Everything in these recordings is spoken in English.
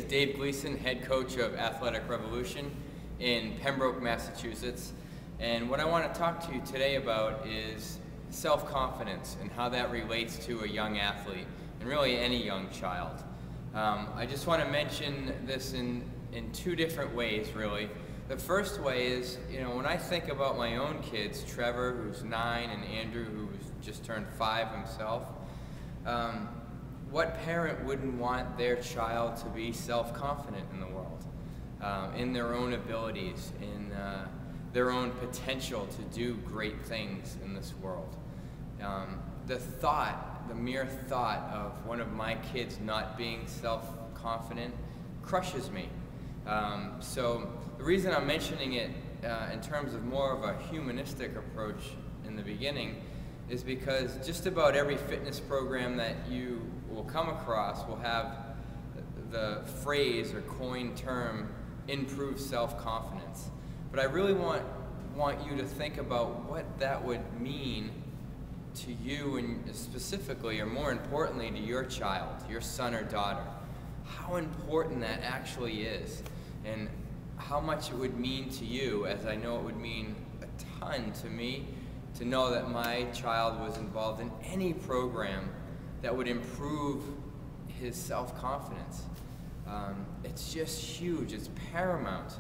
Dave Gleason, head coach of Athletic Revolution in Pembroke, Massachusetts. And what I want to talk to you today about is self-confidence and how that relates to a young athlete and really any young child. I just want to mention this in two different ways, really. The first way is, when I think about my own kids, Trevor, who's 9, and Andrew, who's just turned 5 himself, what parent wouldn't want their child to be self-confident in the world, in their own abilities, in their own potential to do great things in this world? The mere thought of one of my kids not being self-confident crushes me. So the reason I'm mentioning it in terms of more of a humanistic approach in the beginning is because just about every fitness program that you will come across will have the phrase or coined term, improve self-confidence. But I really want you to think about what that would mean to you, and specifically, or more importantly, to your child, your son or daughter. How important that actually is, and how much it would mean to you, as I know it would mean a ton to me, to know that my child was involved in any program that would improve his self-confidence. It's just huge, it's paramount.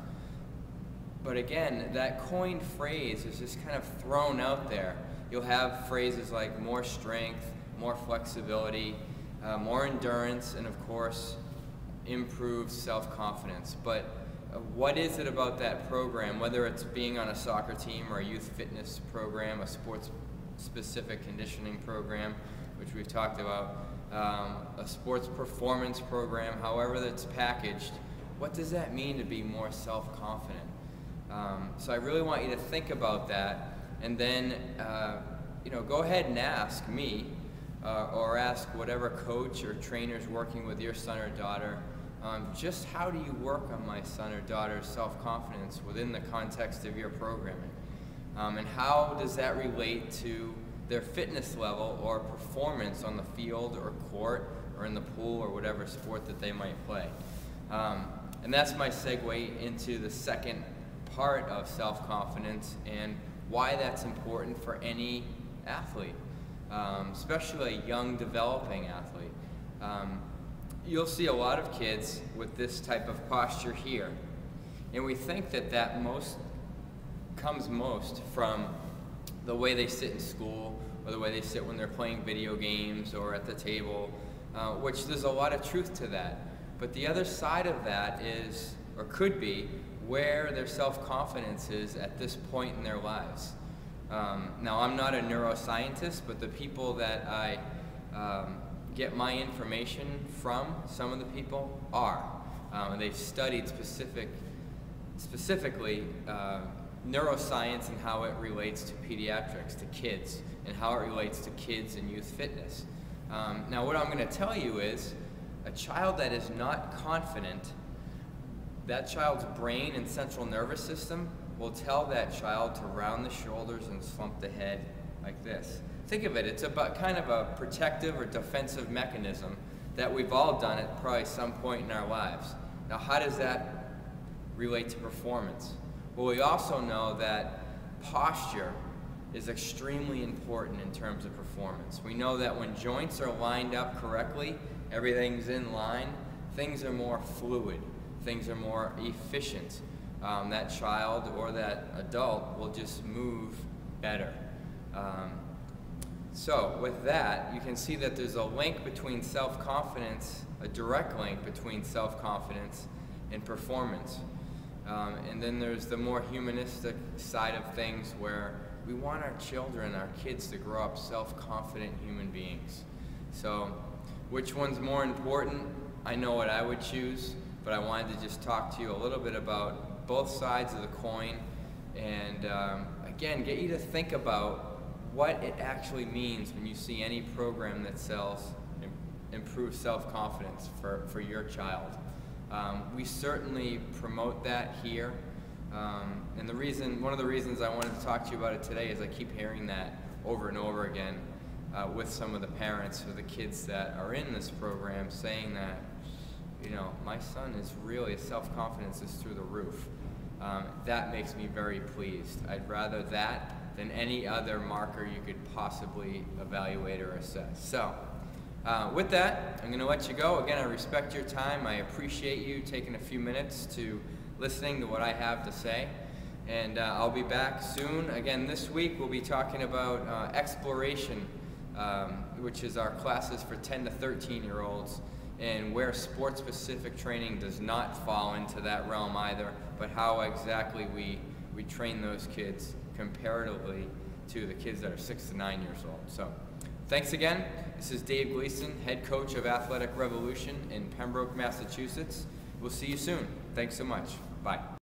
But again, that coined phrase is just kind of thrown out there. You'll have phrases like more strength, more flexibility, more endurance, and of course, improved self-confidence. But what is it about that program, whether it's being on a soccer team or a youth fitness program, a sports-specific conditioning program, which we've talked about, a sports performance program, however that's packaged, what does that mean to be more self-confident? So I really want you to think about that, and then go ahead and ask me, or ask whatever coach or trainers working with your son or daughter, just how do you work on my son or daughter's self-confidence within the context of your programming? And how does that relate to their fitness level or performance on the field or court or in the pool or whatever sport that they might play? And that's my segue into the second part of self-confidence and why that's important for any athlete, especially a young developing athlete. You'll see a lot of kids with this type of posture here, and we think that comes most from the way they sit in school or the way they sit when they're playing video games or at the table, which there's a lot of truth to that. But the other side of that is, or could be, where their self-confidence is at this point in their lives. Now, I'm not a neuroscientist, but the people that I get my information from, some of the people are. They've studied specifically neuroscience and how it relates to pediatrics, to kids, and how it relates to kids and youth fitness. Now, what I'm going to tell you is, a child that is not confident, that child's brain and central nervous system will tell that child to round the shoulders and slump the head like this. Think of it, it's about kind of a protective or defensive mechanism that we've all done at probably some point in our lives. Now, how does that relate to performance? Well, we also know that posture is extremely important in terms of performance. We know that when joints are lined up correctly, everything's in line, things are more fluid, things are more efficient. That child or that adult will just move better. So with that, you can see that there's a link between self-confidence, a direct link between self-confidence and performance. And then there's the more humanistic side of things where we want our children, our kids, to grow up self-confident human beings. So which one's more important? I know what I would choose, but I wanted to just talk to you a little bit about both sides of the coin, and again, get you to think about what it actually means when you see any program that sells improved self-confidence for your child. We certainly promote that here, and one of the reasons I wanted to talk to you about it today is I keep hearing that over and over again with some of the parents of the kids that are in this program, saying that you know, my son is really, his self-confidence is through the roof. That makes me very pleased. I'd rather that than any other marker you could possibly evaluate or assess. So, with that, I'm going to let you go. Again, I respect your time. I appreciate you taking a few minutes to listening to what I have to say. And I'll be back soon. Again, this week we'll be talking about exploration, which is our classes for 10 to 13-year-olds, and where sport-specific training does not fall into that realm either, but how exactly we train those kids comparatively to the kids that are 6 to 9 years old. So, thanks again. This is Dave Gleason, head coach of Athletic Revolution in Pembroke, Massachusetts. We'll see you soon. Thanks so much. Bye.